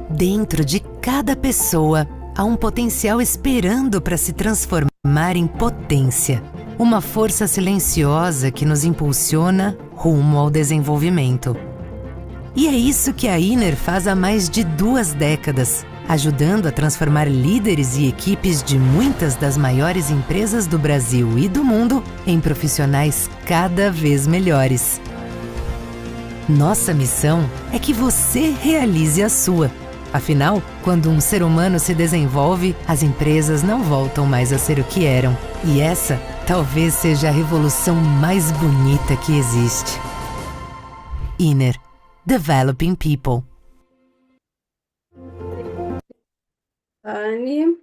Dentro de cada pessoa há um potencial esperando para se transformar em potência. Uma força silenciosa que nos impulsiona rumo ao desenvolvimento. E é isso que a Inner faz há mais de 2 décadas, ajudando a transformar líderes e equipes de muitas das maiores empresas do Brasil e do mundo em profissionais cada vez melhores. Nossa missão é que você realize a sua. Afinal, quando um ser humano se desenvolve, as empresas não voltam mais a ser o que eram. E essa talvez seja a revolução mais bonita que existe. Inner. Developing People. Anne.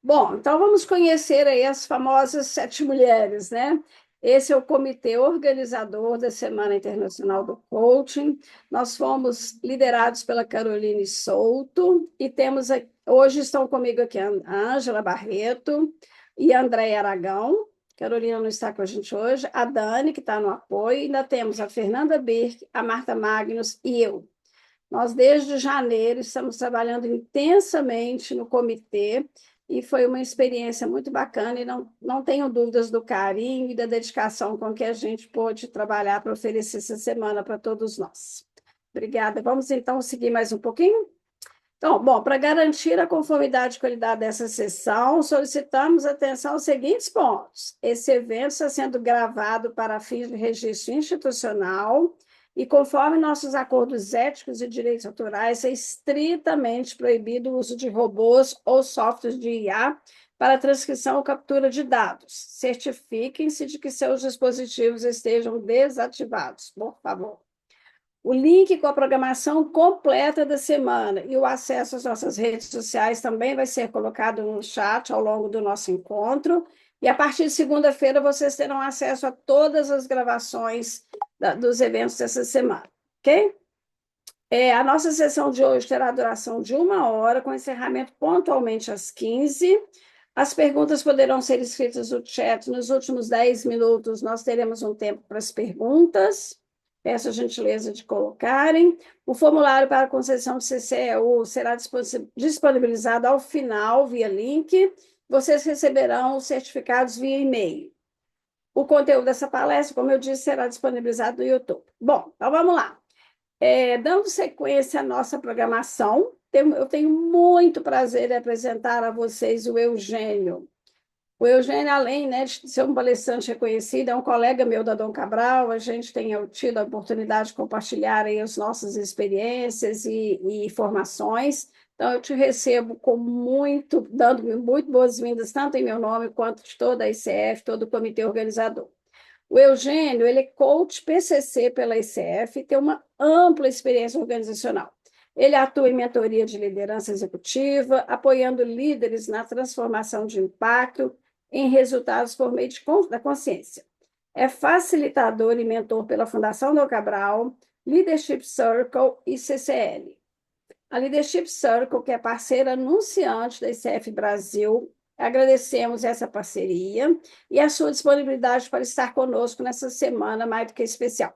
Bom, então vamos conhecer aí as famosas 7 mulheres, né? Esse é o comitê organizador da Semana Internacional do Coaching. Nós fomos liderados pela Caroline Souto e temos hoje estão comigo aqui a Ângela Barreto e a Andréia Aragão. Carolina não está com a gente hoje, a Dani, que está no apoio, e ainda temos a Fernanda Birk, a Marta Magnus e eu. Nós, desde janeiro, estamos trabalhando intensamente no comitê e foi uma experiência muito bacana e não tenho dúvidas do carinho e da dedicação com que a gente pôde trabalhar para oferecer essa semana para todos nós. Obrigada. Vamos, então, seguir mais um pouquinho? Então, bom, para garantir a conformidade e qualidade dessa sessão, solicitamos atenção aos seguintes pontos. Esse evento está sendo gravado para fins de registro institucional e, conforme nossos acordos éticos e direitos autorais, é estritamente proibido o uso de robôs ou softwares de IA para transcrição ou captura de dados. Certifiquem-se de que seus dispositivos estejam desativados, por favor. O link com a programação completa da semana e o acesso às nossas redes sociais também vai ser colocado no chat ao longo do nosso encontro. E a partir de segunda-feira vocês terão acesso a todas as gravações dos eventos dessa semana, ok? A nossa sessão de hoje terá duração de 1 hora, com encerramento pontualmente às 15. As perguntas poderão ser escritas no chat. Nos últimos 10 minutos, nós teremos um tempo para as perguntas. Peço a gentileza de colocarem. O formulário para a concessão de CCEU será disponibilizado ao final, via link. Vocês receberão os certificados via e-mail. O conteúdo dessa palestra, como eu disse, será disponibilizado no YouTube. Bom, então vamos lá. Dando sequência à nossa programação, eu tenho muito prazer em apresentar a vocês o Eugênio. O Eugênio, além, né, de ser um palestrante reconhecido, é um colega meu da Dom Cabral. A gente tem tido a oportunidade de compartilhar aí as nossas experiências e informações. Então, eu te recebo dando muito boas-vindas, tanto em meu nome quanto de toda a ICF, todo o comitê organizador. O Eugênio, ele é coach PCC pela ICF e tem uma ampla experiência organizacional. Ele atua em mentoria de liderança executiva, apoiando líderes na transformação de impacto em resultados por meio da consciência. É facilitador e mentor pela Fundação Dom Cabral, Leadership Circle e CCL. A Leadership Circle, que é parceira anunciante da ICF Brasil, agradecemos essa parceria e a sua disponibilidade para estar conosco nessa semana mais do que especial.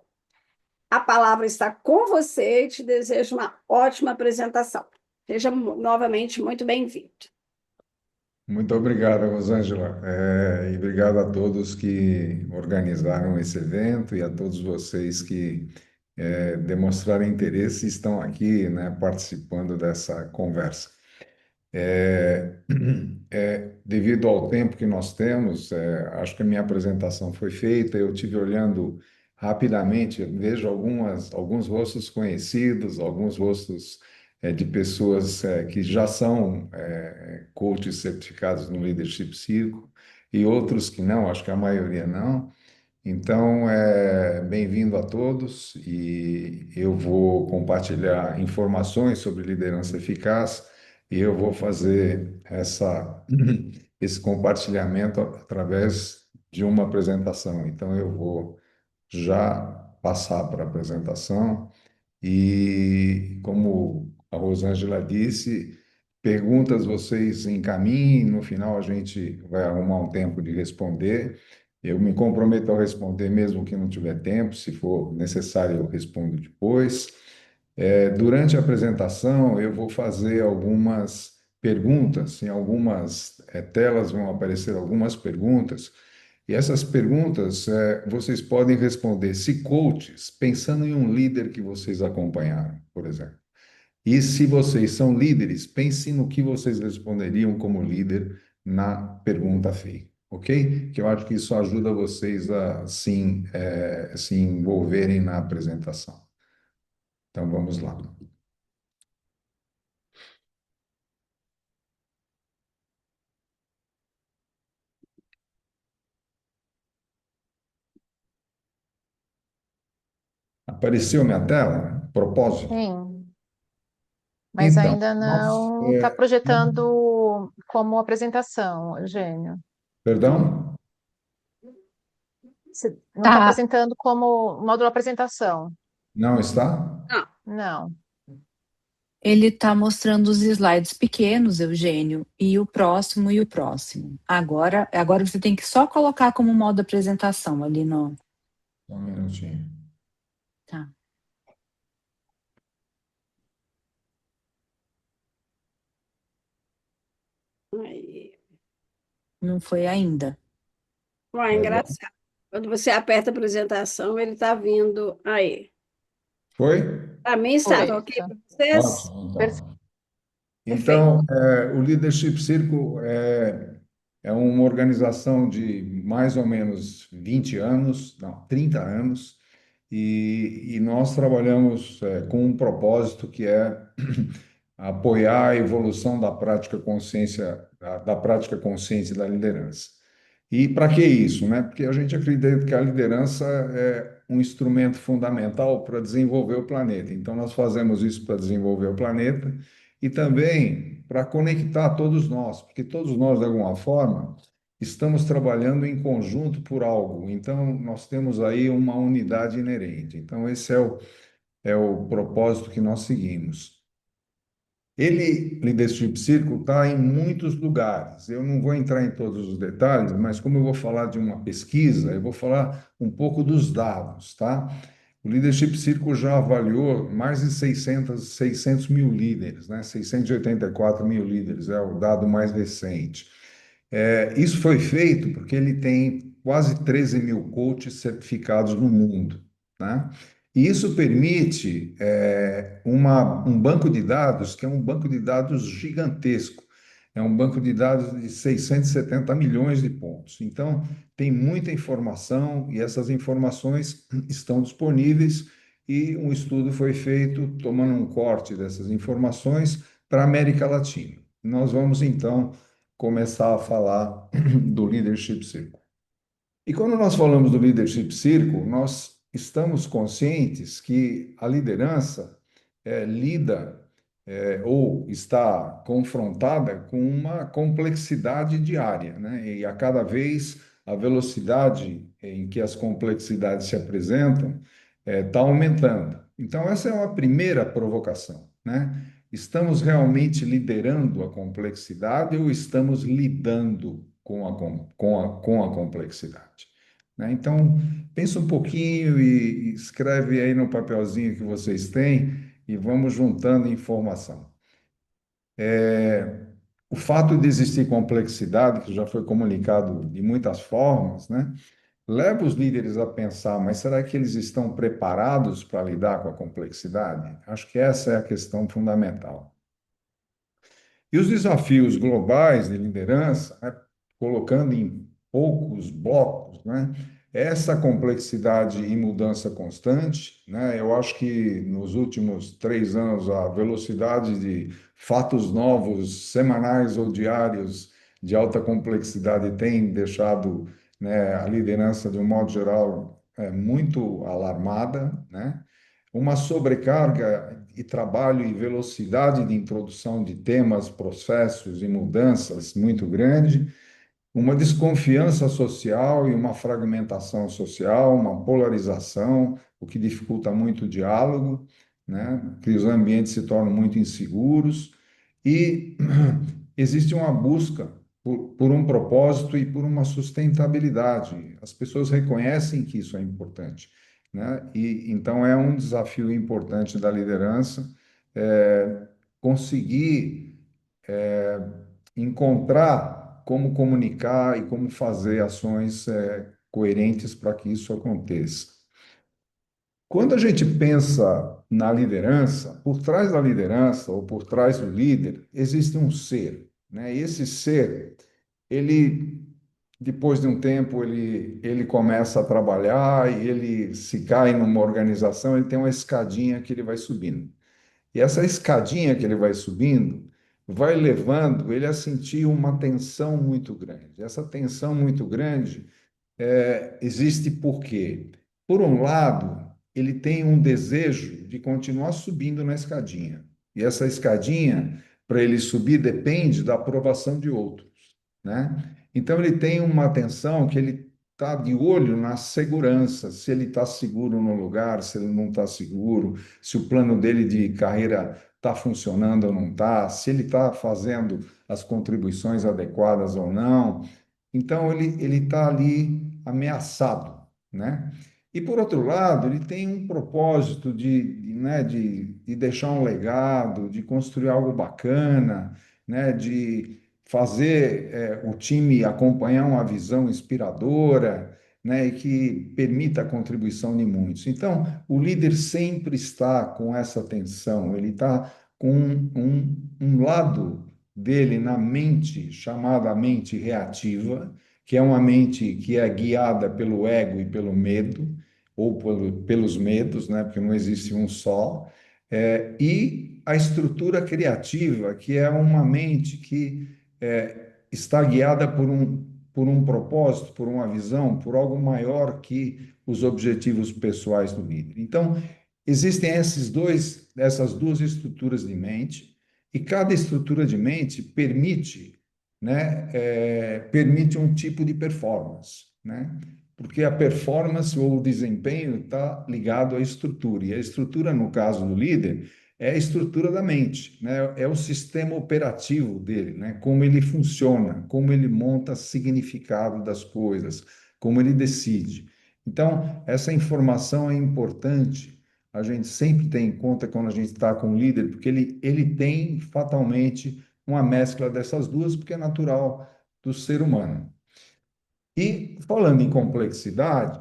A palavra está com você e te desejo uma ótima apresentação. Seja novamente muito bem-vindo. Muito obrigado, Rosângela, e obrigado a todos que organizaram esse evento e a todos vocês que demonstraram interesse e estão aqui, né, participando dessa conversa. Devido ao tempo que nós temos, acho que a minha apresentação foi feita, eu tive olhando rapidamente, vejo alguns rostos conhecidos, alguns rostos de pessoas que já são coaches certificados no Leadership Circle e outros que não, acho que a maioria não. Então, bem-vindo a todos e eu vou compartilhar informações sobre liderança eficaz e eu vou fazer esse compartilhamento através de uma apresentação. Então, eu vou já passar para a apresentação e, como a Rosângela disse, perguntas vocês encaminhem, no final a gente vai arrumar um tempo de responder. Eu me comprometo a responder mesmo que não tiver tempo, se for necessário eu respondo depois. Durante a apresentação, eu vou fazer algumas perguntas, em algumas telas vão aparecer algumas perguntas, e essas perguntas vocês podem responder se coaches, pensando em um líder que vocês acompanharam, por exemplo. E se vocês são líderes, pense no que vocês responderiam como líder na pergunta feita, ok? Que eu acho que isso ajuda vocês a se envolverem na apresentação. Então vamos lá. Apareceu minha tela? Propósito. Sim, mas Então, ainda não está projetando como apresentação, Eugênio. perdão? Você não está Tá, apresentando como módulo apresentação. Não está? Não, Não. ele tá mostrando os slides pequenos, Eugênio, e o próximo e o próximo. Agora você tem que só colocar como modo apresentação ali no. Só um minutinho. Tá. aí. Não foi ainda. Ué, engraçado. Quando você aperta a apresentação, ele está vindo aí. Foi? Para mim está, tá ok Perfeito. para vocês? Ótimo, Perfeito. então. Então, o Leadership Circle é uma organização de mais ou menos 20 anos, não, 30 anos, e nós trabalhamos com um propósito que é apoiar a evolução da prática consciência, da prática consciente da liderança. E para que isso, né? Porque a gente acredita que a liderança é um instrumento fundamental para desenvolver o planeta. Então, nós fazemos isso para desenvolver o planeta e também para conectar todos nós, porque todos nós, de alguma forma, estamos trabalhando em conjunto por algo. Então, nós temos aí uma unidade inerente. Então, esse é o propósito que nós seguimos. Leadership Circle, está em muitos lugares. Eu não vou entrar em todos os detalhes, mas como eu vou falar de uma pesquisa, eu vou falar um pouco dos dados, tá? O Leadership Circle já avaliou mais de 600 mil líderes, né? 684 mil líderes é o dado mais recente. Isso foi feito porque ele tem quase 13 mil coaches certificados no mundo, né? E isso permite um banco de dados que é um banco de dados gigantesco. É um banco de dados de 670 milhões de pontos. Então, tem muita informação e essas informações estão disponíveis e um estudo foi feito tomando um corte dessas informações para a América Latina. Nós vamos, então, começar a falar do Leadership Circle. E quando nós falamos do Leadership Circle, nós estamos conscientes que a liderança lida ou está confrontada com uma complexidade diária, né? E a cada vez a velocidade em que as complexidades se apresentam está aumentando. Então, essa é uma primeira provocação, né? Estamos realmente liderando a complexidade ou estamos lidando com a complexidade? Né? Então, pensa um pouquinho e escreve aí no papelzinho que vocês têm e vamos juntando informação. O fato de existir complexidade, que já foi comunicado de muitas formas, né, leva os líderes a pensar, mas será que eles estão preparados para lidar com a complexidade? Acho que essa é a questão fundamental. E os desafios globais de liderança, né, colocando em poucos blocos, né, essa complexidade e mudança constante, né, eu acho que nos últimos 3 anos a velocidade de fatos novos, semanais ou diários, de alta complexidade tem deixado, né, a liderança, de um modo geral, muito alarmada, né? Uma sobrecarga de trabalho e velocidade de introdução de temas, processos e mudanças muito grande, uma desconfiança social e uma fragmentação social, uma polarização, o que dificulta muito o diálogo, né? Que os ambientes se tornam muito inseguros e existe uma busca por um propósito e por uma sustentabilidade. As pessoas reconhecem que isso é importante. né? E então é um desafio importante da liderança, é, conseguir encontrar como comunicar e como fazer ações coerentes para que isso aconteça. Quando a gente pensa na liderança, por trás da liderança ou por trás do líder, existe um ser, né? E esse ser, ele, depois de um tempo, ele começa a trabalhar e ele se cai numa organização, ele tem uma escadinha que ele vai subindo. E essa escadinha que ele vai subindo vai levando ele a sentir uma tensão muito grande. Essa tensão muito grande existe porque, por um lado, ele tem um desejo de continuar subindo na escadinha. E essa escadinha, para ele subir, depende da aprovação de outros, né? Então, ele tem uma atenção que ele está de olho na segurança, se ele está seguro no lugar, se ele não está seguro, se o plano dele de carreira está funcionando ou não está, se ele está fazendo as contribuições adequadas ou não. Então, ele está ali ameaçado, né? E, por outro lado, ele tem um propósito né, de deixar um legado, de construir algo bacana, né, de fazer o time acompanhar uma visão inspiradora, né, e que permita a contribuição de muitos. Então, o líder sempre está com essa tensão, ele está com um lado dele na mente, chamada mente reativa, que é uma mente que é guiada pelo ego e pelo medo, ou pelos medos, né? Porque não existe um só, e a estrutura criativa, que é uma mente que está guiada por um propósito, por uma visão, por algo maior que os objetivos pessoais do líder. Então, existem essas duas estruturas de mente, e cada estrutura de mente permite, né, permite um tipo de performance, né? Porque a performance ou o desempenho está ligado à estrutura, e a estrutura, no caso do líder, é a estrutura da mente, né? É o sistema operativo dele, né? Como ele funciona, como ele monta significado das coisas, como ele decide. Então, essa informação é importante a gente sempre tem em conta quando a gente está com o líder, porque ele tem fatalmente uma mescla dessas duas, porque é natural do ser humano. E falando em complexidade,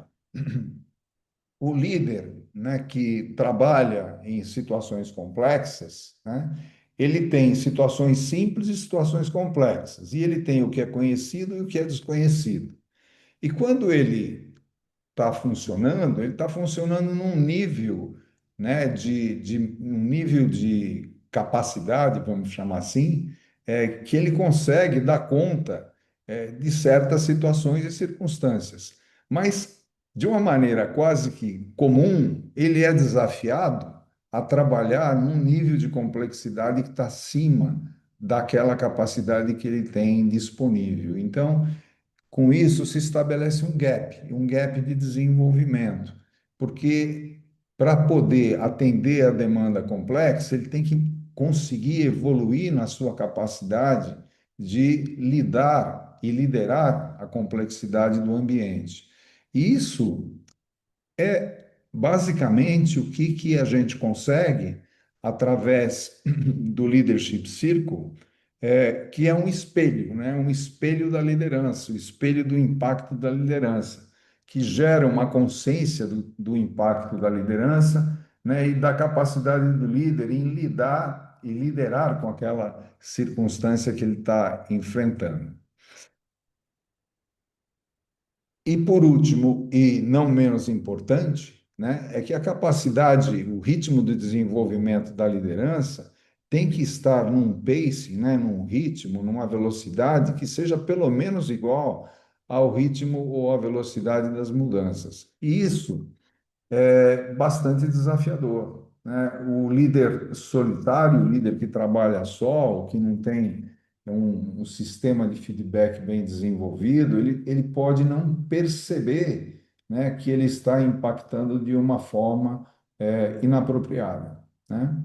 o líder, né, que trabalha em situações complexas, né, ele tem situações simples e situações complexas, e ele tem o que é conhecido e o que é desconhecido. E quando ele está funcionando num nível, né, de um nível de capacidade, vamos chamar assim, que ele consegue dar conta, de certas situações e circunstâncias. Mas, de uma maneira quase que comum, ele é desafiado a trabalhar num nível de complexidade que está acima daquela capacidade que ele tem disponível. Então, com isso, se estabelece um gap de desenvolvimento, porque para poder atender a demanda complexa, ele tem que conseguir evoluir na sua capacidade de lidar e liderar a complexidade do ambiente. E isso é basicamente o que a gente consegue através do Leadership Circle, que é um espelho, né? Um espelho da liderança, o espelho do impacto da liderança, que gera uma consciência do impacto da liderança, né? E da capacidade do líder em lidar e liderar com aquela circunstância que ele está enfrentando. E por último, e não menos importante, né, é que a capacidade, o ritmo de desenvolvimento da liderança tem que estar num pace, né, num ritmo, numa velocidade que seja pelo menos igual ao ritmo ou à velocidade das mudanças. E isso é bastante desafiador, né? O líder solitário, o líder que trabalha só, que não tem um sistema de feedback bem desenvolvido, ele pode não perceber, né, que ele está impactando de uma forma inapropriada, né?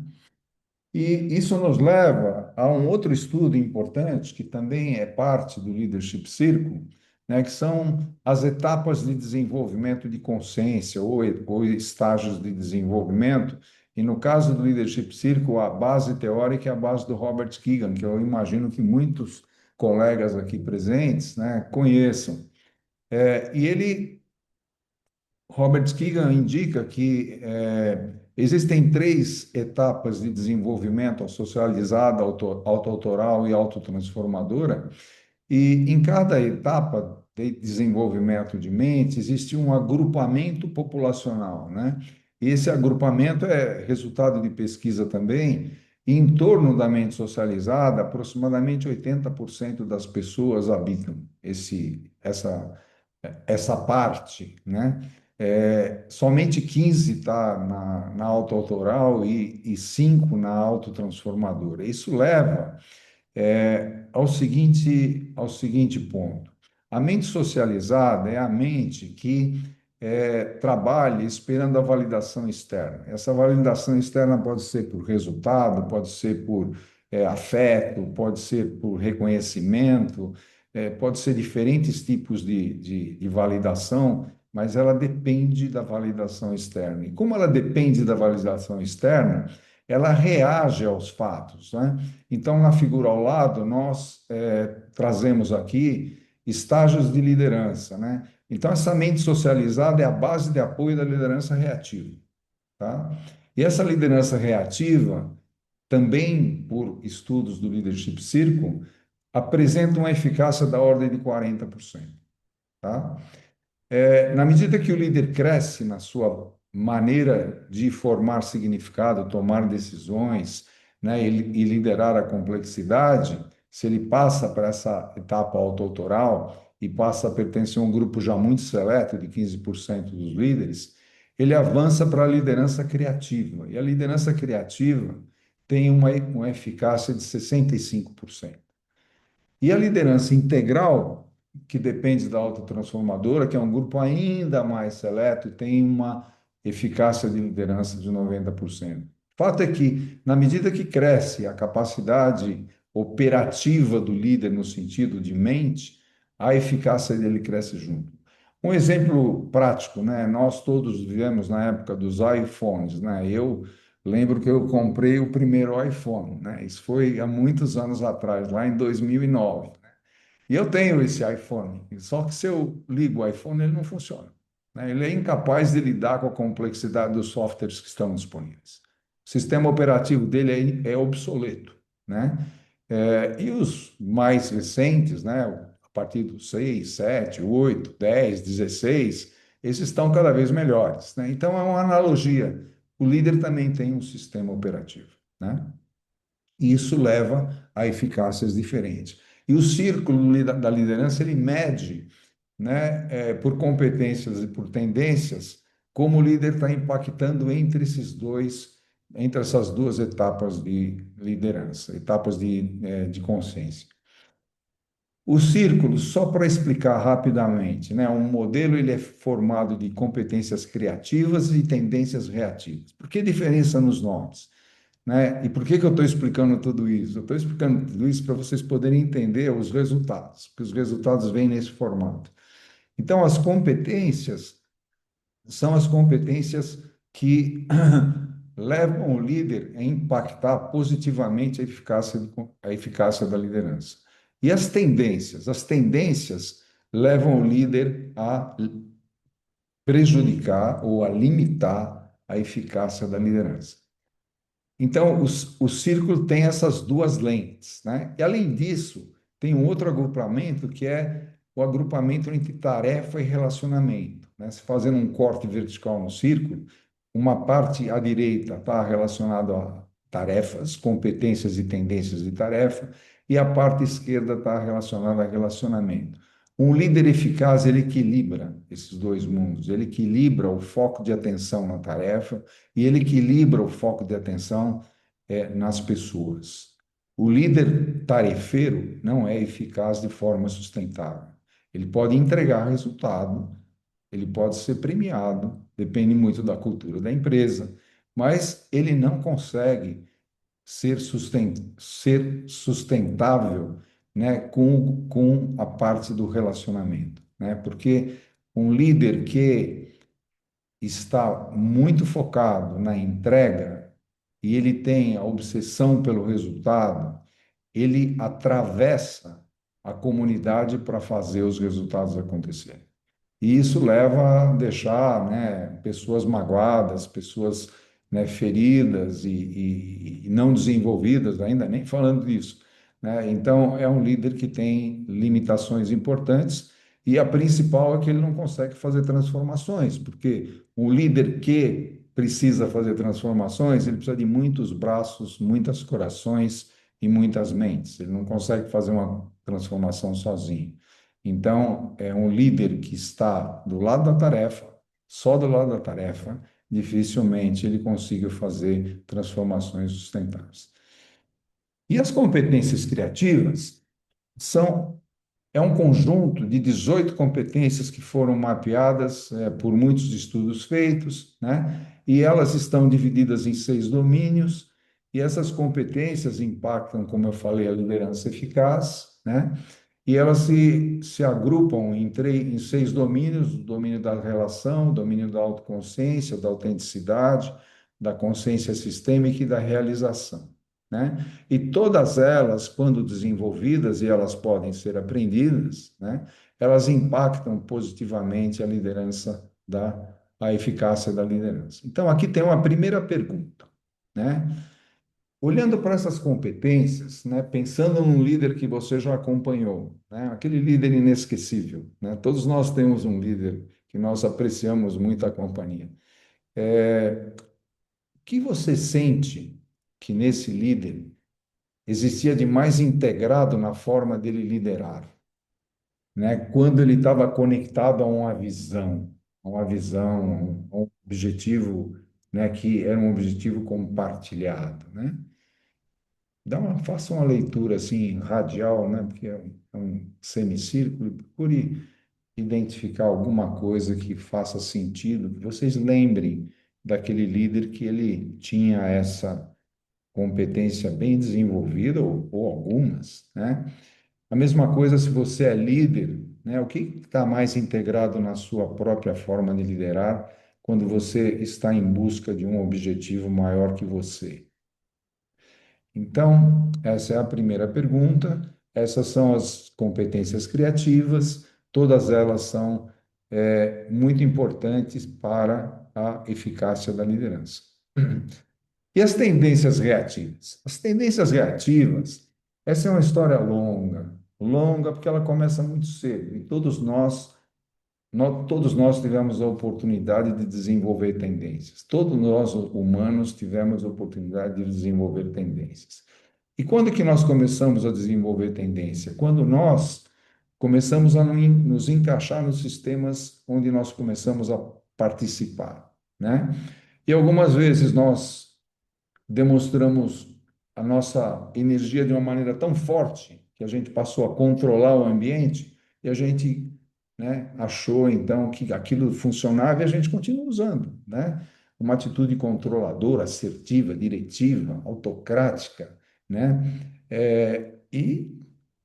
E isso nos leva a um outro estudo importante, que também é parte do Leadership Circle, né, que são as etapas de desenvolvimento de consciência ou estágios de desenvolvimento. E no caso do Leadership Circle, a base teórica é a base do Robert Keegan, que eu imagino que muitos colegas aqui presentes, né, conheçam. E ele, Robert Keegan, indica que existem três etapas de desenvolvimento: a socializada, autoautoral e autotransformadora. E em cada etapa de desenvolvimento de mente existe um agrupamento populacional, né? E esse agrupamento é resultado de pesquisa também. E em torno da mente socializada, aproximadamente 80% das pessoas habitam essa parte, né? Somente 15 está na autoautoral e 5 na autotransformadora. Isso leva ao seguinte ponto. A mente socializada é a mente que trabalha esperando a validação externa. Essa validação externa pode ser por resultado, pode ser por afeto, pode ser por reconhecimento, pode ser diferentes tipos de validação, mas ela depende da validação externa. E como ela depende da validação externa, ela reage aos fatos, né? Então, na figura ao lado, nós trazemos aqui estágios de liderança, né? Então, essa mente socializada é a base de apoio da liderança reativa, tá? E essa liderança reativa, também por estudos do Leadership Circle, apresenta uma eficácia da ordem de 40%, tá? Na medida que o líder cresce na sua maneira de formar significado, tomar decisões, né, e liderar a complexidade, se ele passa para essa etapa autoautoral e passa a pertencer a um grupo já muito seleto, de 15% dos líderes, ele avança para a liderança criativa. E a liderança criativa tem uma eficácia de 65%. E a liderança integral, que depende da autotransformadora, que é um grupo ainda mais seleto, tem uma eficácia de liderança de 90%. O fato é que, na medida que cresce a capacidade operativa do líder no sentido de mente, a eficácia dele cresce junto. Um exemplo prático, né? Nós todos vivemos na época dos iPhones, né? Eu lembro que eu comprei o primeiro iPhone, né? Isso foi há muitos anos atrás, lá em 2009. E eu tenho esse iPhone, só que se eu ligo o iPhone, ele não funciona, né? Ele é incapaz de lidar com a complexidade dos softwares que estão disponíveis. O sistema operativo dele é obsoleto, né? E os mais recentes, né? A partir do 6, 7, 8, 10, 16, esses estão cada vez melhores, né? Então, é uma analogia. O líder também tem um sistema operativo, né? E isso leva a eficácias diferentes. E o círculo da liderança, ele mede, né, por competências e por tendências, como o líder está impactando entre essas duas etapas de liderança, etapas de consciência. O círculo, só para explicar rapidamente, né, um modelo ele é formado de competências criativas e tendências reativas. Por que diferença nos nomes? Né? E por que eu estou explicando tudo isso? Eu estou explicando tudo isso para vocês poderem entender os resultados, porque os resultados vêm nesse formato. Então, as competências são as competências que levam o líder a impactar positivamente a eficácia da liderança. E as tendências levam o líder a prejudicar ou a limitar a eficácia da liderança. Então, o círculo tem essas duas lentes, né? E, além disso, tem um outro agrupamento que é o agrupamento entre tarefa e relacionamento, né? Se fazendo um corte vertical no círculo, uma parte à direita está relacionada a tarefas, competências e tendências de tarefa, e a parte esquerda está relacionada a relacionamento. Um líder eficaz, ele equilibra esses dois mundos, ele equilibra o foco de atenção na tarefa e ele equilibra o foco de atenção nas pessoas. O líder tarefeiro não é eficaz de forma sustentável. Ele pode entregar resultado, ele pode ser premiado, depende muito da cultura da empresa, mas ele não consegue ser sustentável né, com a parte do relacionamento, né? Porque um líder que está muito focado na entrega e ele tem a obsessão pelo resultado, ele atravessa a comunidade para fazer os resultados acontecerem. E isso leva a deixar, né, pessoas magoadas, pessoas, né, feridas e não desenvolvidas, ainda nem falando disso, né? Então, é um líder que tem limitações importantes e a principal é que ele não consegue fazer transformações, porque o líder que precisa fazer transformações, ele precisa de muitos braços, muitos corações e muitas mentes. Ele não consegue fazer uma transformação sozinho. Então, é um líder que está do lado da tarefa, só do lado da tarefa, dificilmente ele consiga fazer transformações sustentáveis. E as competências criativas são é um conjunto de 18 competências que foram mapeadas por muitos estudos feitos, né? E elas estão divididas em 6 domínios, e essas competências impactam, como eu falei, a liderança eficaz, né? E elas se agrupam em 6 domínios: o domínio da relação, o domínio da autoconsciência, da autenticidade, da consciência sistêmica e da realização, né? E todas elas, quando desenvolvidas, e elas podem ser aprendidas, né? Elas impactam positivamente a liderança a eficácia da liderança. Então, aqui tem uma primeira pergunta, né? Olhando para essas competências, né, pensando num líder que você já acompanhou, né, aquele líder inesquecível, né, todos nós temos um líder que nós apreciamos muito a companhia. O que você sente que nesse líder existia de mais integrado na forma dele liderar, né, quando ele estava conectado a uma visão, a um objetivo, né, que era um objetivo compartilhado, né? Faça uma leitura assim radial, né? Porque é um semicírculo, e procure identificar alguma coisa que faça sentido, que vocês lembrem daquele líder que ele tinha essa competência bem desenvolvida, ou algumas, né? A mesma coisa se você é líder, né? O que está mais integrado na sua própria forma de liderar quando você está em busca de um objetivo maior que você? Então, essa é a primeira pergunta. Essas são as competências criativas, todas elas são muito importantes para a eficácia da liderança. E as tendências reativas? As tendências reativas, essa é uma história longa, longa porque ela começa muito cedo, e todos nós tivemos a oportunidade de desenvolver tendências. Todos nós, humanos, tivemos a oportunidade de desenvolver tendências. E quando que nós começamos a desenvolver tendência? Quando nós começamos a nos encaixar nos sistemas onde nós começamos a participar, né? E algumas vezes nós demonstramos a nossa energia de uma maneira tão forte que a gente passou a controlar o ambiente e a gente, né, achou então que aquilo funcionava e a gente continua usando, né? Uma atitude controladora, assertiva, diretiva, autocrática, né? E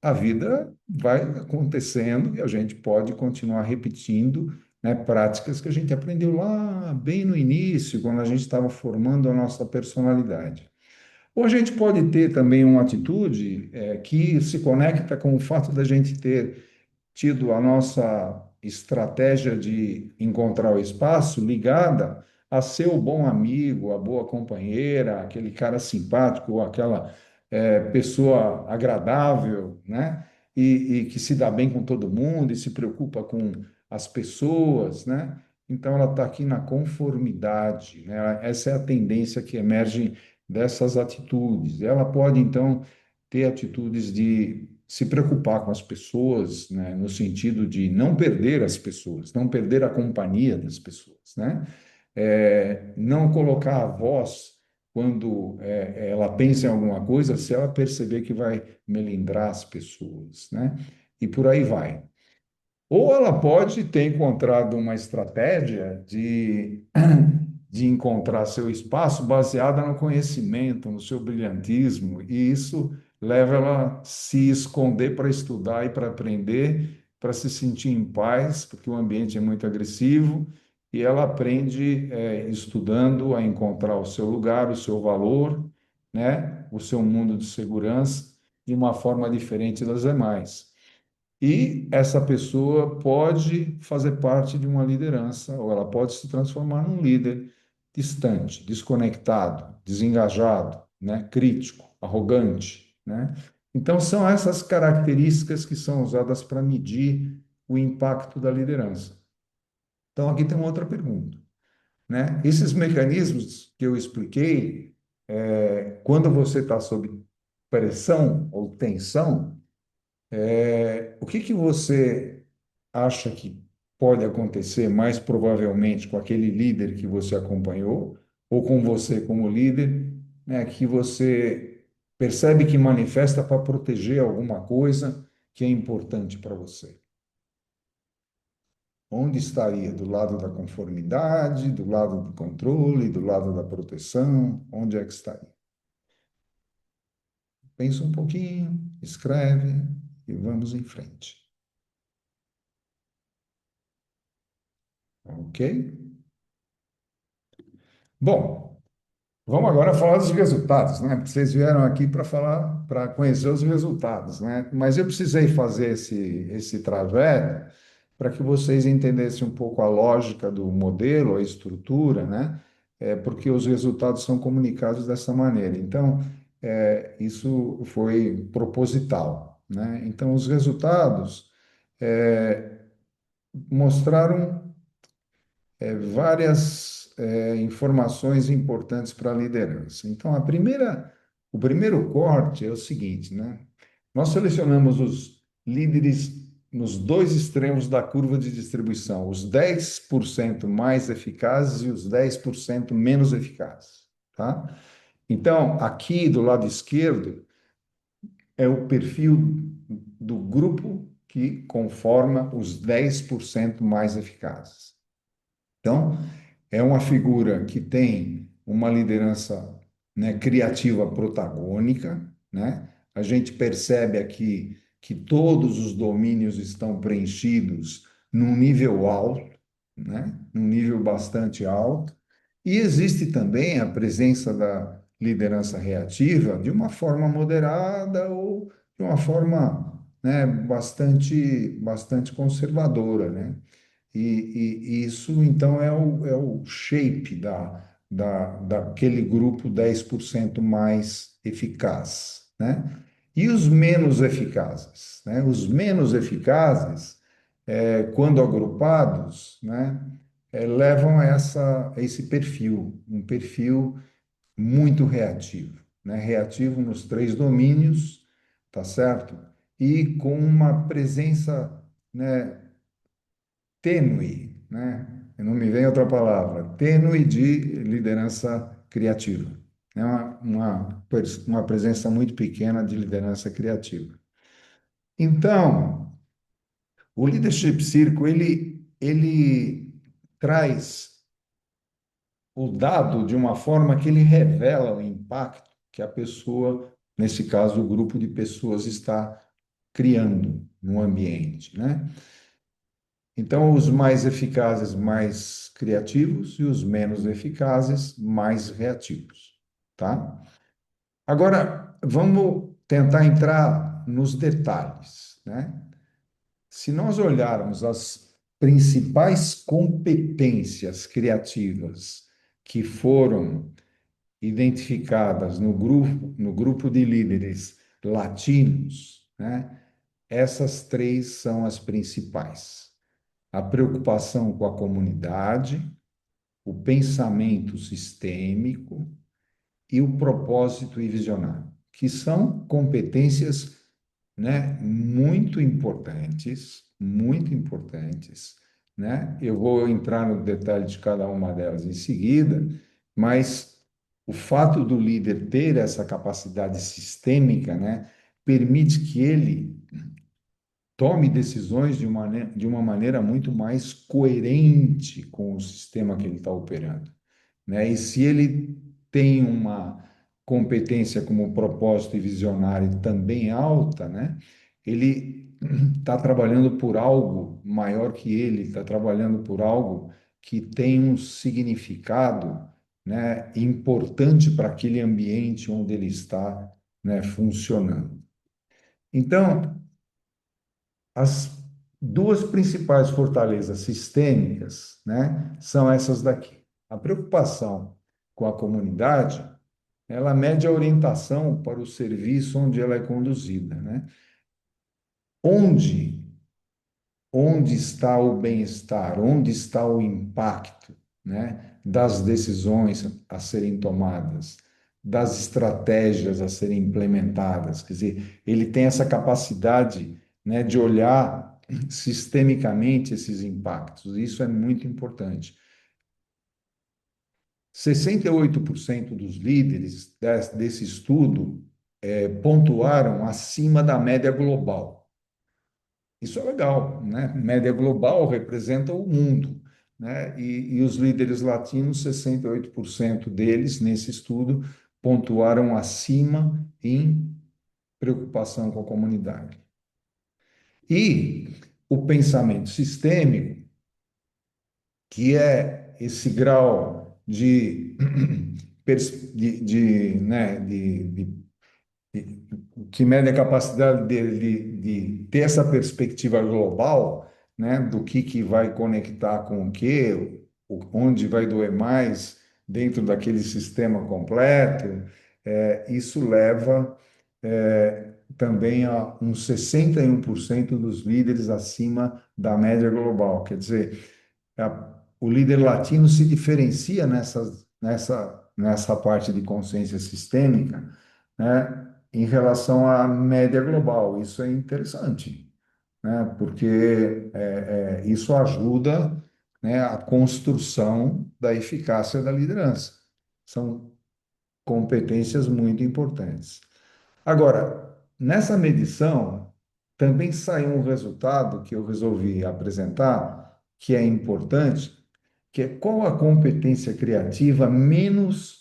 a vida vai acontecendo e a gente pode continuar repetindo, né, práticas que a gente aprendeu lá bem no início, quando a gente estava formando a nossa personalidade. Ou a gente pode ter também uma atitude que se conecta com o fato da gente ter tido a nossa estratégia de encontrar o espaço ligada a ser o bom amigo, a boa companheira, aquele cara simpático, ou aquela pessoa agradável, né? E que se dá bem com todo mundo e se preocupa com as pessoas, né? Então, ela está aqui na conformidade, né? Essa é a tendência que emerge dessas atitudes. Ela pode, então, ter atitudes de se preocupar com as pessoas, né, no sentido de não perder as pessoas, não perder a companhia das pessoas, né? Não colocar a voz quando ela pensa em alguma coisa, se ela perceber que vai melindrar as pessoas, né? E por aí vai. Ou ela pode ter encontrado uma estratégia de encontrar seu espaço baseada no conhecimento, no seu brilhantismo, e isso leva ela a se esconder para estudar e para aprender, para se sentir em paz, porque o ambiente é muito agressivo, e ela aprende, estudando, a encontrar o seu lugar, o seu valor, né? O seu mundo de segurança, de uma forma diferente das demais. E essa pessoa pode fazer parte de uma liderança, ou ela pode se transformar num líder distante, desconectado, desengajado, né? Crítico, arrogante, né? Então, são essas características que são usadas para medir o impacto da liderança. Então, aqui tem uma outra pergunta, né? Esses mecanismos que eu expliquei, quando você está sob pressão ou tensão, o que que você acha que pode acontecer mais provavelmente com aquele líder que você acompanhou, ou com você como líder, né, que você percebe que manifesta para proteger alguma coisa que é importante para você? Onde estaria? Do lado da conformidade, do lado do controle, do lado da proteção? Onde é que estaria? Pensa um pouquinho, escreve e vamos em frente. Ok? Bom, vamos agora falar dos resultados, né? Vocês vieram aqui para falar, para conhecer os resultados, né? Mas eu precisei fazer esse trajeto para que vocês entendessem um pouco a lógica do modelo, a estrutura, né? Porque os resultados são comunicados dessa maneira. Então, isso foi proposital, né? Então, os resultados mostraram várias informações importantes para a liderança. Então, o primeiro corte é o seguinte, né? Nós selecionamos os líderes nos dois extremos da curva de distribuição, os 10% mais eficazes e os 10% menos eficazes, tá? Então, aqui do lado esquerdo é o perfil do grupo que conforma os 10% mais eficazes. Então, é uma figura que tem uma liderança, né, criativa protagônica, né? A gente percebe aqui que todos os domínios estão preenchidos num nível alto, né? Num nível bastante alto. E existe também a presença da liderança reativa de uma forma moderada ou de uma forma, né, bastante conservadora, né? E isso, então, é o shape daquele grupo 10% mais eficaz, né? E os menos eficazes, né? Os menos eficazes, quando agrupados, né, levam a esse perfil, um perfil muito reativo, né? Reativo nos três domínios, tá certo? E com uma presença, né, tênue, né? Não me vem outra palavra, tênue de liderança criativa. É uma presença muito pequena de liderança criativa. Então, o Leadership Circle, ele traz o dado de uma forma que ele revela o impacto que a pessoa, nesse caso, o grupo de pessoas, está criando no ambiente, né? Então, os mais eficazes, mais criativos, e os menos eficazes, mais reativos, tá? Agora, vamos tentar entrar nos detalhes, né? Se nós olharmos as principais competências criativas que foram identificadas no grupo de líderes latinos, né? Essas três são as principais: a preocupação com a comunidade, o pensamento sistêmico e o propósito e visionário, que são competências, né, muito importantes, né? Eu vou entrar no detalhe de cada uma delas em seguida, mas o fato do líder ter essa capacidade sistêmica, né, permite que ele tome decisões de uma maneira muito mais coerente com o sistema que ele está operando, né? E se ele tem uma competência como propósito e visionário também alta, né? Ele está trabalhando por algo maior que ele, está trabalhando por algo que tem um significado, né, importante para aquele ambiente onde ele está, né, funcionando. Então, as duas principais fortalezas sistêmicas, né, são essas daqui. A preocupação com a comunidade, ela mede a orientação para o serviço onde ela é conduzida, né? Onde, onde está o bem-estar, onde está o impacto, né, das decisões a serem tomadas, das estratégias a serem implementadas. Quer dizer, ele tem essa capacidade, né, de olhar sistemicamente esses impactos. Isso é muito importante. 68% dos líderes desse estudo pontuaram acima da média global. Isso é legal, né? Média global representa o mundo, né? E os líderes latinos, 68% deles nesse estudo pontuaram acima em preocupação com a comunidade. E o pensamento sistêmico, que é esse grau né, que mede a capacidade dele de ter essa perspectiva global, né, do que vai conectar com o que, onde vai doer mais dentro daquele sistema completo, isso leva também a uns 61% dos líderes acima da média global. Quer dizer, o líder latino se diferencia nessa parte de consciência sistêmica, né, em relação à média global. Isso é interessante, né, porque isso ajuda, né, a construção da eficácia da liderança. São competências muito importantes. Agora, nessa medição, também saiu um resultado que eu resolvi apresentar, que é importante, que é qual a competência criativa menos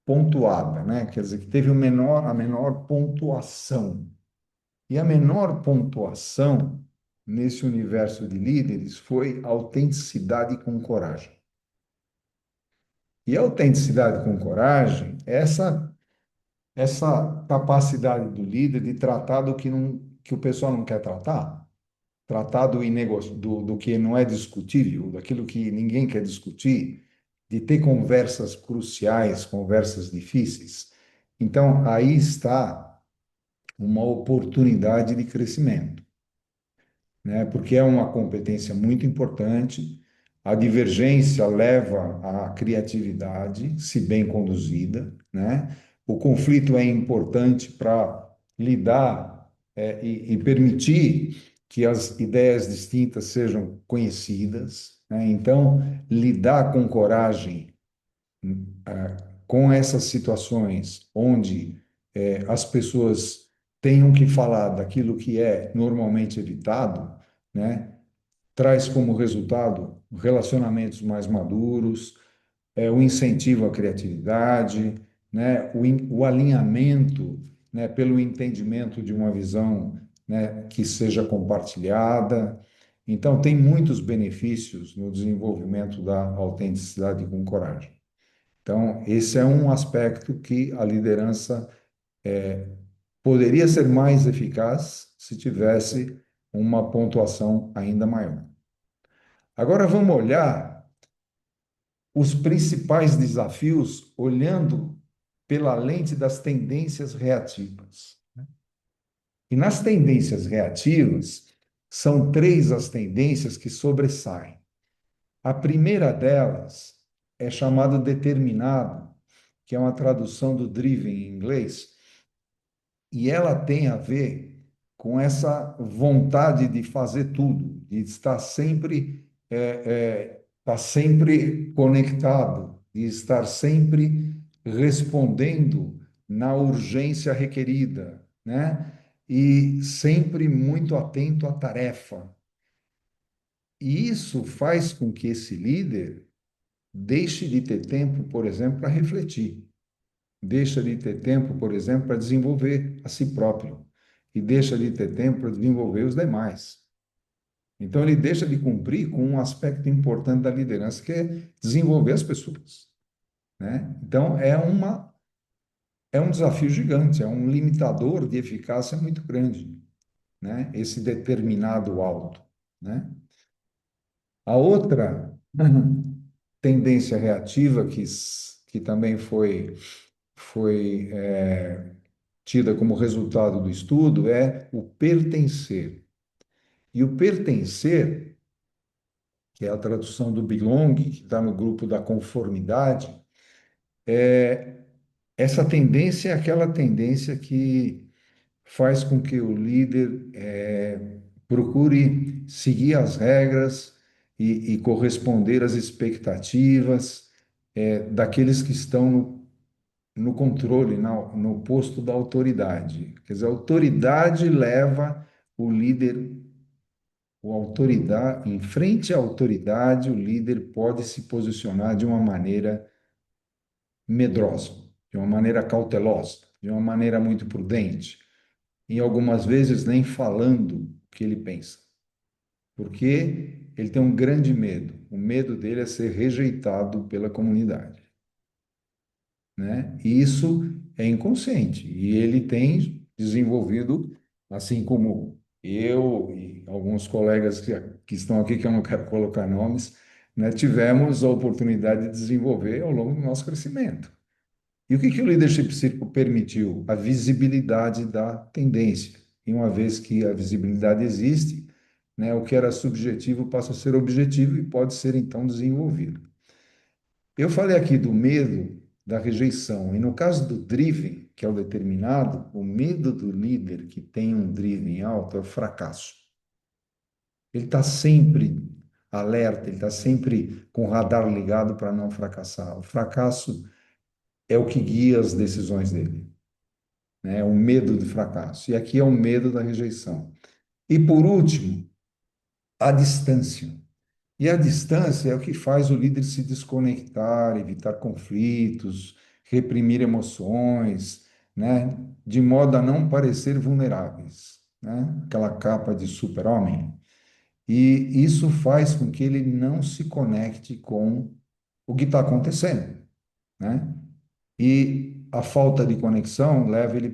pontuada, né? Quer dizer, que teve a menor pontuação. E a menor pontuação nesse universo de líderes foi autenticidade com coragem. E a autenticidade com coragem, essa capacidade do líder de tratar do que, não, que o pessoal não quer tratar, tratar do que não é discutível, daquilo que ninguém quer discutir, de ter conversas cruciais, conversas difíceis. Então, aí está uma oportunidade de crescimento, né? Porque é uma competência muito importante. A divergência leva à criatividade, se bem conduzida, né? O conflito é importante para lidar e permitir que as ideias distintas sejam conhecidas, né? Então, lidar com coragem com essas situações onde as pessoas tenham que falar daquilo que é normalmente evitado, né? Traz como resultado relacionamentos mais maduros, o incentivo à criatividade, né? O alinhamento, né? Pelo entendimento de uma visão, né? Que seja compartilhada. Então, tem muitos benefícios no desenvolvimento da autenticidade com coragem. Então, esse é um aspecto que a liderança poderia ser mais eficaz se tivesse uma pontuação ainda maior. Agora vamos olhar os principais desafios olhando pela lente das tendências reativas. E nas tendências reativas, são três as tendências que sobressaem. A primeira delas é chamada determinado, que é uma tradução do driven em inglês, e ela tem a ver com essa vontade de fazer tudo, de estar sempre conectado, de estar sempre respondendo na urgência requerida, né? E sempre muito atento à tarefa. E isso faz com que esse líder deixe de ter tempo, por exemplo, para refletir. deixa de ter tempo, por exemplo, para desenvolver a si próprio e deixa de ter tempo para desenvolver os demais. Então, ele deixa de cumprir com um aspecto importante da liderança, que é desenvolver as pessoas, né? Então, é um desafio gigante, é um limitador de eficácia muito grande, né? Esse determinado alto, né? A outra tendência reativa que também foi tida como resultado do estudo é o pertencer. E o pertencer, que é a tradução do belong, que está no grupo da conformidade, essa tendência é aquela tendência que faz com que o líder procure seguir as regras e corresponder às expectativas daqueles que estão no controle, no posto da autoridade. Quer dizer, a autoridade leva o líder, em frente à autoridade, o líder pode se posicionar de uma maneira medrosa, de uma maneira cautelosa, de uma maneira muito prudente, e algumas vezes nem falando o que ele pensa, porque ele tem um grande medo. O medo dele é ser rejeitado pela comunidade, né? E isso é inconsciente e ele tem desenvolvido, assim como eu e alguns colegas que estão aqui, que eu não quero colocar nomes, né, tivemos a oportunidade de desenvolver ao longo do nosso crescimento. E o que o Leadership Circle permitiu? A visibilidade da tendência. E uma vez que a visibilidade existe, né, o que era subjetivo passa a ser objetivo e pode ser, então, desenvolvido. Eu falei aqui do medo da rejeição, e no caso do driven, que é o determinado, o medo do líder que tem um driven alto é o fracasso. Ele está sempre alerta, ele está sempre com o radar ligado para não fracassar. O fracasso é o que guia as decisões dele, né? O medo do fracasso. E aqui é o medo da rejeição. E por último, a distância. E a distância é o que faz o líder se desconectar, evitar conflitos, reprimir emoções, né? De modo a não parecer vulneráveis, né? Aquela capa de super-homem. E isso faz com que ele não se conecte com o que está acontecendo, né? E a falta de conexão leva ele a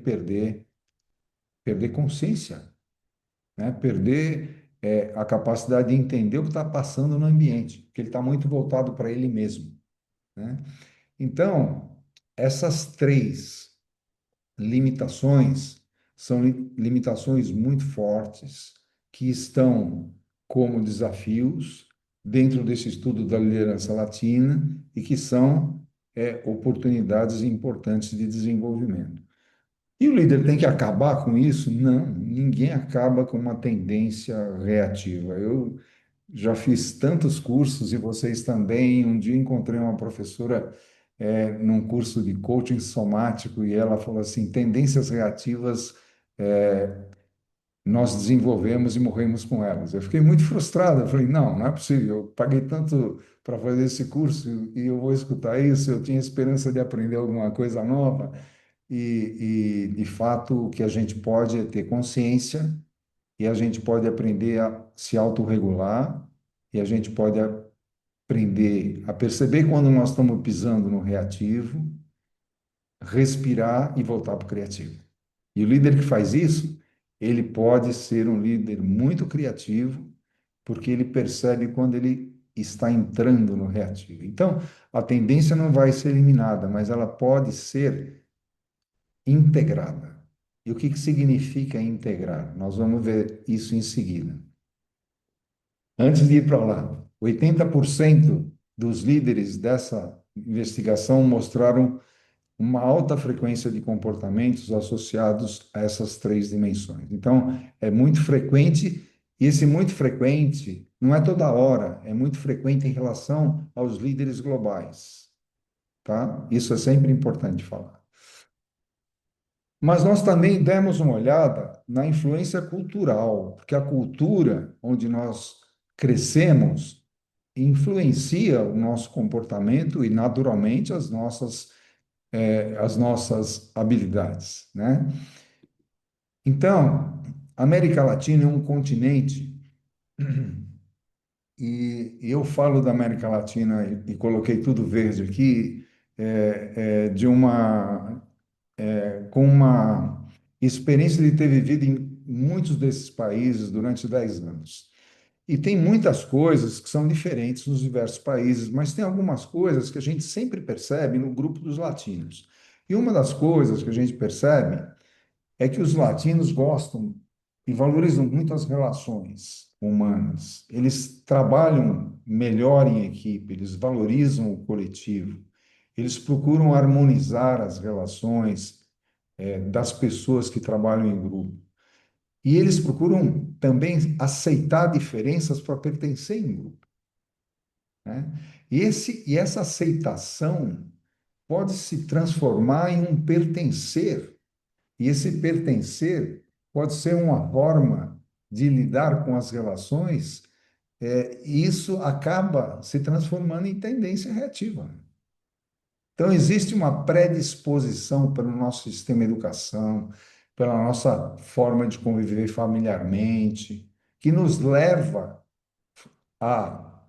perder consciência, né? Perder a capacidade de entender o que está passando no ambiente, porque ele está muito voltado para ele mesmo, né? Então, essas três limitações são limitações muito fortes que estão como desafios dentro desse estudo da liderança latina e que são oportunidades importantes de desenvolvimento. E o líder tem que acabar com isso? Não, ninguém acaba com uma tendência reativa. Eu já fiz tantos cursos e vocês também. Um dia encontrei uma professora num curso de coaching somático e ela falou assim: tendências reativas nós desenvolvemos e morremos com elas. Eu fiquei muito frustrado. Eu falei: não é possível. Eu paguei tanto para fazer esse curso e eu vou escutar isso. Eu tinha esperança de aprender alguma coisa nova. De fato, o que a gente pode é ter consciência e a gente pode aprender a se autorregular e a gente pode aprender a perceber quando nós estamos pisando no reativo, respirar e voltar para o criativo. E o líder que faz isso, ele pode ser um líder muito criativo, porque ele percebe quando ele está entrando no reativo. Então, a tendência não vai ser eliminada, mas ela pode ser integrada. E o que significa integrar? Nós vamos ver isso em seguida. Antes de ir para lá, 80% dos líderes dessa investigação mostraram uma alta frequência de comportamentos associados a essas três dimensões. Então, é muito frequente, e esse muito frequente não é toda hora, é muito frequente em relação aos líderes globais, tá? Isso é sempre importante falar. Mas nós também demos uma olhada na influência cultural, porque a cultura onde nós crescemos influencia o nosso comportamento e, naturalmente, as nossas as nossas habilidades, né? Então, a América Latina é um continente, e eu falo da América Latina e coloquei tudo verde aqui, de uma com uma experiência de ter vivido em muitos desses países durante 10 anos. E tem muitas coisas que são diferentes nos diversos países, mas tem algumas coisas que a gente sempre percebe no grupo dos latinos. E uma das coisas que a gente percebe é que os latinos gostam e valorizam muito as relações humanas. Eles trabalham melhor em equipe, eles valorizam o coletivo, eles procuram harmonizar as relações, das pessoas que trabalham em grupo. E eles procuram também aceitar diferenças para pertencer em grupo, né? E essa aceitação pode se transformar em um pertencer. E esse pertencer pode ser uma forma de lidar com as relações, e isso acaba se transformando em tendência reativa. Então, existe uma predisposição pelo nosso sistema de educação, pela nossa forma de conviver familiarmente, que nos leva a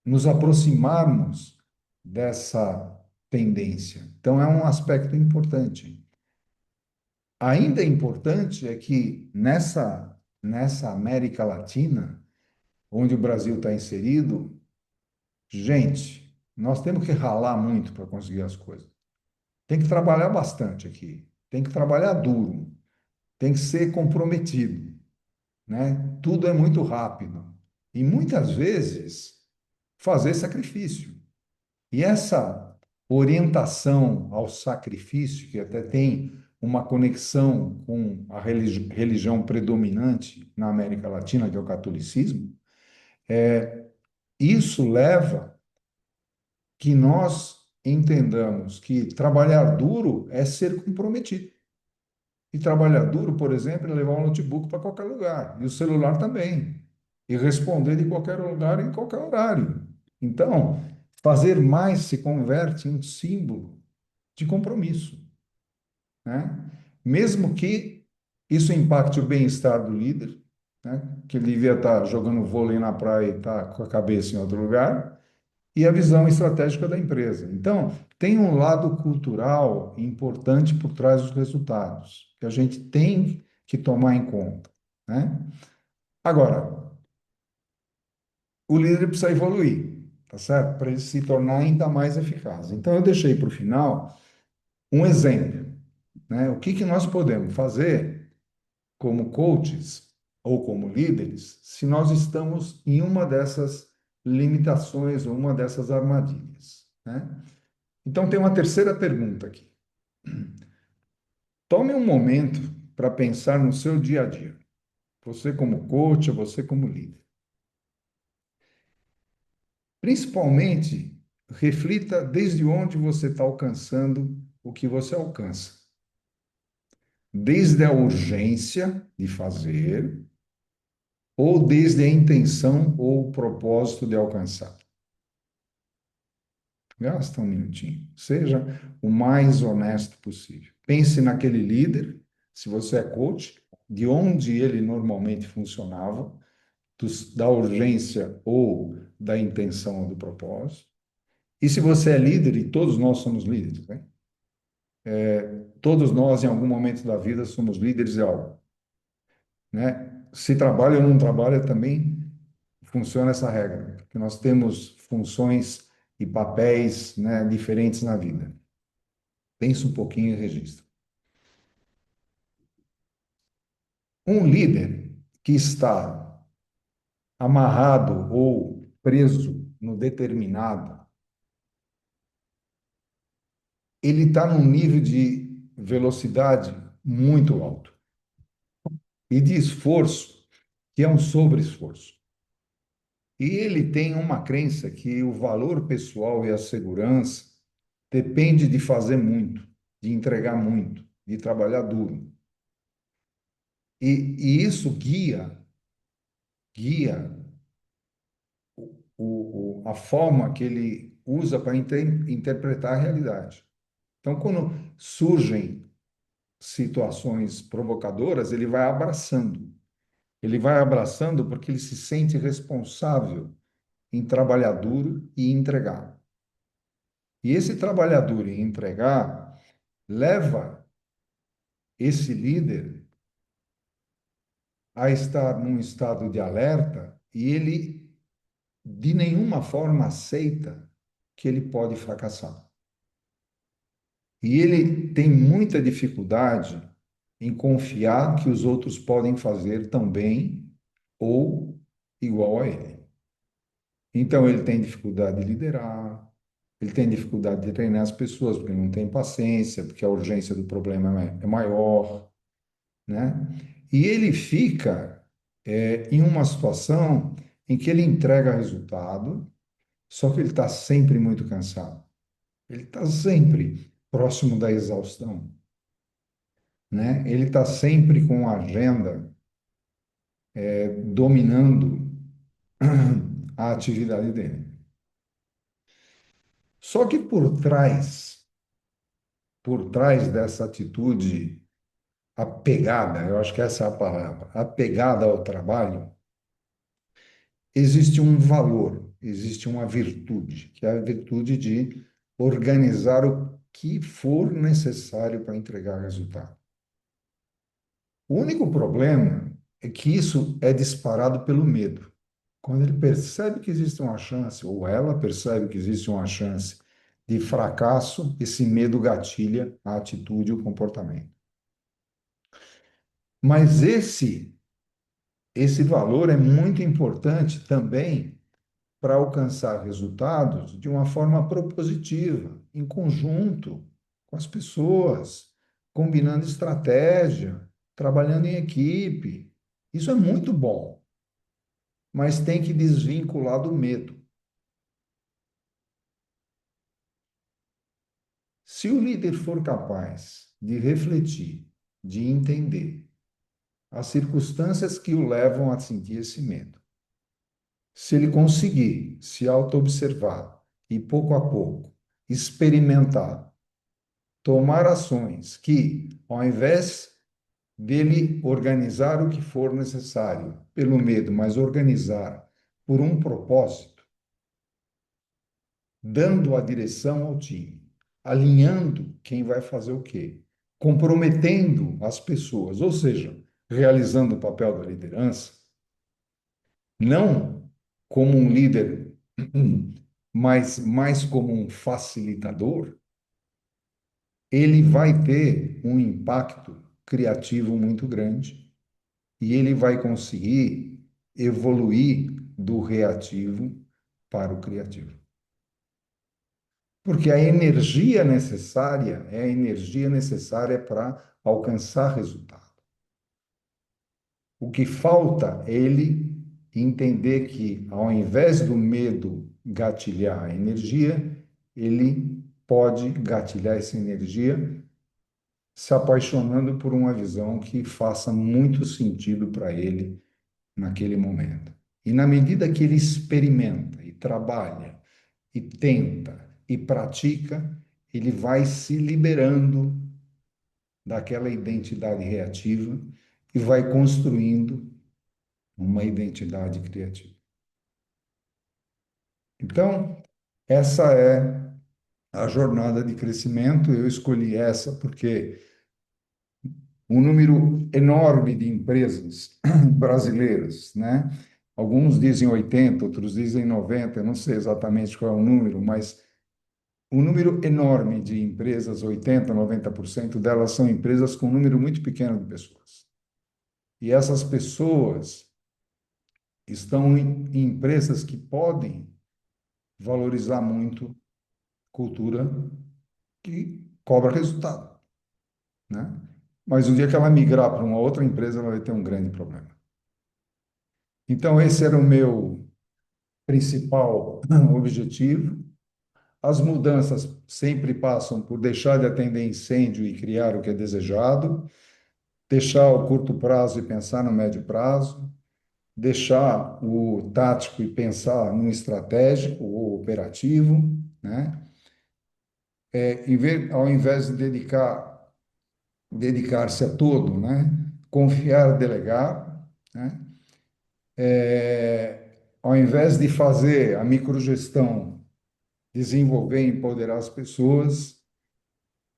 nos aproximarmos dessa tendência. Então, é um aspecto importante. Ainda importante é que nessa América Latina, onde o Brasil está inserido, gente, nós temos que ralar muito para conseguir as coisas. Tem que trabalhar bastante aqui, tem que trabalhar duro, tem que ser comprometido, né? Tudo é muito rápido e muitas vezes fazer sacrifício. E essa orientação ao sacrifício, que até tem uma conexão com a religião predominante na América Latina, que é o catolicismo, isso leva que nós entendamos que trabalhar duro é ser comprometido. E trabalhar duro, por exemplo, é levar um notebook para qualquer lugar, e o celular também, e responder de qualquer lugar, em qualquer horário. Então, fazer mais se converte em um símbolo de compromisso, né? Mesmo que isso impacte o bem-estar do líder, né? Que ele devia estar jogando vôlei na praia e está com a cabeça em outro lugar, e a visão estratégica da empresa. Então, tem um lado cultural importante por trás dos resultados, que a gente tem que tomar em conta, né? Agora, o líder precisa evoluir, tá certo? Para ele se tornar ainda mais eficaz. Então, eu deixei para o final um exemplo, né? O que que nós podemos fazer como coaches ou como líderes se nós estamos em uma dessas limitações ou uma dessas armadilhas, né? Então, tem uma terceira pergunta aqui. Tome um momento para pensar no seu dia a dia. Você como coach, você como líder. Principalmente, reflita desde onde você está alcançando o que você alcança. Desde a urgência de fazer, ou desde a intenção ou o propósito de alcançar. Gasta um minutinho. Seja o mais honesto possível. Pense naquele líder, se você é coach, de onde ele normalmente funcionava, da urgência ou da intenção ou do propósito. E se você é líder, e todos nós somos líderes, né? Todos nós, em algum momento da vida, somos líderes de algo, né? Se trabalha ou não trabalha, também funciona essa regra, porque nós temos funções e papéis, né, diferentes na vida. Pensa um pouquinho e registra. Um líder que está amarrado ou preso no determinado, ele está num nível de velocidade muito alto e de esforço que é um sobre-esforço. E ele tem uma crença que o valor pessoal e a segurança depende de fazer muito, de entregar muito, de trabalhar duro. E isso guia a forma que ele usa para interpretar a realidade. Então, quando surgem situações provocadoras, ele vai abraçando. Ele vai abraçando porque ele se sente responsável em trabalhar duro e entregar. E esse trabalhar duro e entregar leva esse líder a estar num estado de alerta e ele de nenhuma forma aceita que ele pode fracassar. E ele tem muita dificuldade em confiar que os outros podem fazer tão bem ou igual a ele. Então, ele tem dificuldade de liderar, ele tem dificuldade de treinar as pessoas, porque não tem paciência, porque a urgência do problema é maior, né? E ele fica em uma situação em que ele entrega resultado, só que ele está sempre muito cansado. Ele está sempre próximo da exaustão, né? Ele está sempre com a agenda dominando a atividade dele. Só que por trás dessa atitude apegada, eu acho que essa é a palavra, apegada ao trabalho, existe um valor, existe uma virtude, que é a virtude de organizar o que for necessário para entregar resultado. O único problema é que isso é disparado pelo medo. Quando ele percebe que existe uma chance, ou ela percebe que existe uma chance de fracasso, esse medo gatilha a atitude e o comportamento. Mas esse valor é muito importante também para alcançar resultados de uma forma propositiva, em conjunto com as pessoas, combinando estratégia, trabalhando em equipe. Isso é muito bom, mas tem que desvincular do medo. Se o líder for capaz de refletir, de entender as circunstâncias que o levam a sentir esse medo, se ele conseguir se auto-observar e, pouco a pouco, experimentar, tomar ações que, ao invés dele organizar o que for necessário pelo medo, mas organizar por um propósito, dando a direção ao time, alinhando quem vai fazer o quê, comprometendo as pessoas, ou seja, realizando o papel da liderança, não como um líder, mas mais como um facilitador, ele vai ter um impacto criativo muito grande e ele vai conseguir evoluir do reativo para o criativo. Porque a energia necessária é a energia necessária para alcançar resultado. O que falta é ele entender que, ao invés do medo gatilhar a energia, ele pode gatilhar essa energia se apaixonando por uma visão que faça muito sentido para ele naquele momento. E na medida que ele experimenta e trabalha e tenta e pratica, ele vai se liberando daquela identidade reativa e vai construindo uma identidade criativa. Então, essa é a jornada de crescimento. Eu escolhi essa porque um número enorme de empresas brasileiras, né? Alguns dizem 80, outros dizem 90, eu não sei exatamente qual é o número, mas um número enorme de empresas, 80, 90% delas são empresas com um número muito pequeno de pessoas. E essas pessoas estão em empresas que podem valorizar muito cultura que cobra resultado, né? Mas o dia que ela migrar para uma outra empresa, ela vai ter um grande problema. Então, esse era o meu principal objetivo. As mudanças sempre passam por deixar de atender incêndio e criar o que é desejado, deixar o curto prazo e pensar no médio prazo, deixar o tático e pensar no estratégico ou operativo, né? ao invés de dedicar-se a todo, né? Confiar, delegar, né? Ao invés de fazer a microgestão, desenvolver e empoderar as pessoas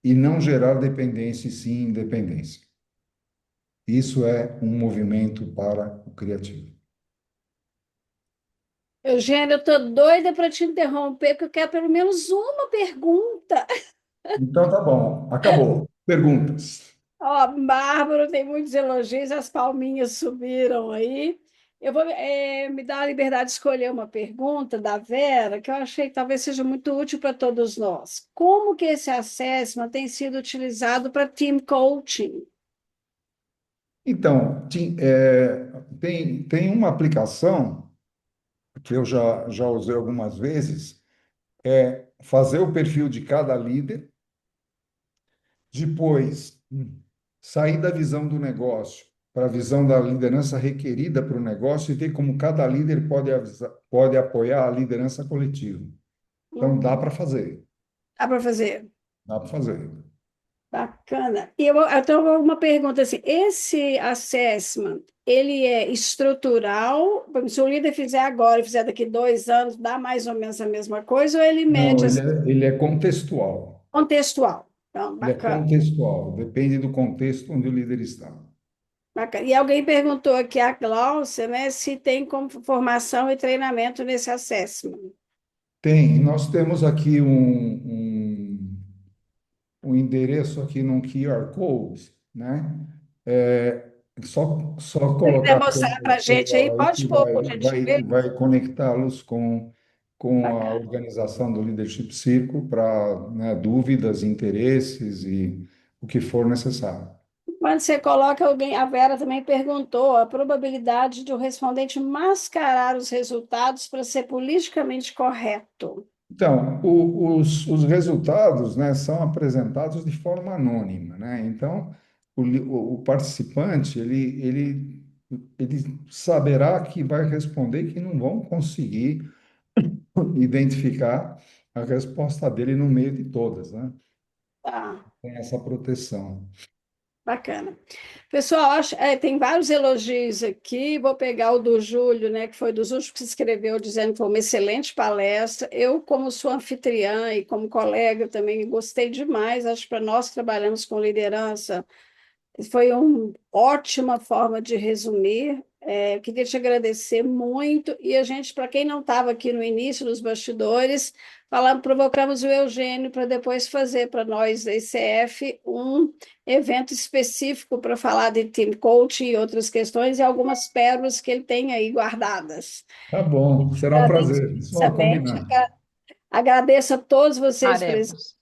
e não gerar dependência e sim independência. Isso é um movimento para o criativo. Eugênio, eu estou doida para te interromper, porque eu quero pelo menos uma pergunta. Então tá bom, acabou. Perguntas. Ó, Bárbaro, tem muitos elogios, as palminhas subiram aí. Eu vou me dar a liberdade de escolher uma pergunta da Vera, que eu achei que talvez seja muito útil para todos nós. Como que esse assessment tem sido utilizado para team coaching? Então, tem uma aplicação que eu já usei algumas vezes, fazer o perfil de cada líder, depois sair da visão do negócio para a visão da liderança requerida para o negócio e ver como cada líder pode apoiar a liderança coletiva. Então, dá para fazer, Dá para fazer? dá para fazer. Bacana. E então, uma pergunta assim, esse assessment, ele é estrutural? Por exemplo, se o líder fizer agora e fizer daqui 2 anos, dá mais ou menos a mesma coisa, ou ele Não, mede ele é contextual. contextual? Então, Ele é bacana, contextual, depende do contexto onde o líder está. bacana. E alguém perguntou aqui, a Glaucia, né, se tem como formação e treinamento nesse assessment. Nós temos aqui um endereço aqui num QR Code, né? Só Se quiser colocar a mostrar para a gente aí, tela aí pode que pôr, por gentileza. vai conectá-los com a Bacana. organização do Leadership Circle para, né, dúvidas, interesses e o que for necessário. Quando você coloca alguém, a Vera também perguntou a probabilidade de o respondente mascarar os resultados para ser politicamente correto. Então, os resultados, né, são apresentados de forma anônima, né? Então, o participante, ele saberá que vai responder que não vão conseguir identificar a resposta dele no meio de todas, né? Tá, Tem essa proteção. bacana. Pessoal, tem vários elogios aqui. Vou pegar o do Júlio, né, que foi dos últimos que se escreveu, dizendo que foi uma excelente palestra. Eu, como sua anfitriã e como colega, também gostei demais. Acho que para nós que trabalhamos com liderança, foi uma ótima forma de resumir. Eu queria te agradecer muito. E a gente, para quem não estava aqui no início, nos bastidores, provocamos o Eugênio para depois fazer para nós da ICF um evento específico para falar de team coaching e outras questões e algumas pérolas que ele tem aí guardadas. Tá bom, será um Agradeço prazer. Só imensamente. combinar. Agradeço a todos vocês presentes. Faremos.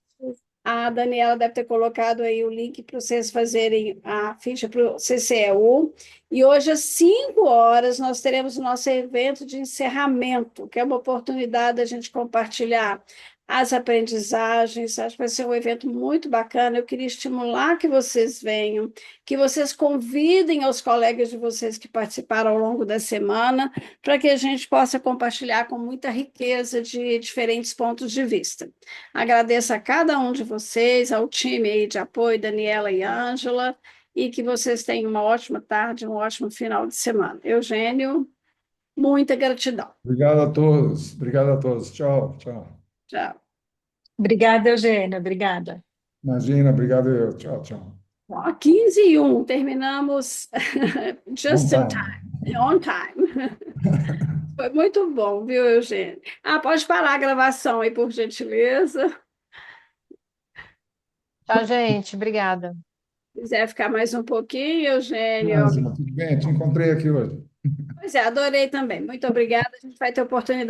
A Daniela deve ter colocado aí o link para vocês fazerem a ficha para o CCEU. E hoje, às 5 horas, nós teremos o nosso evento de encerramento, que é uma oportunidade da gente compartilhar as aprendizagens. Acho que vai ser um evento muito bacana. Eu queria estimular que vocês venham, que vocês convidem os colegas de vocês que participaram ao longo da semana, para que a gente possa compartilhar com muita riqueza de diferentes pontos de vista. Agradeço a cada um de vocês, ao time aí de apoio, Daniela e Ângela, e que vocês tenham uma ótima tarde, um ótimo final de semana. Eugênio, muita gratidão. Obrigado a todos. Obrigado a todos. Tchau, tchau. Tchau. Obrigada, Eugênia. Obrigada. Imagina, obrigado eu. Tchau, tchau. Ó, 15h01, terminamos On just in time. time, on time. Foi muito bom, viu, Eugênio? Pode parar a gravação aí, por gentileza. Tchau, gente. Obrigada. Se quiser ficar mais um pouquinho, Eugênio. Mas, tudo bem, te encontrei aqui hoje. Pois é, adorei também. Muito obrigada. A gente vai ter oportunidade.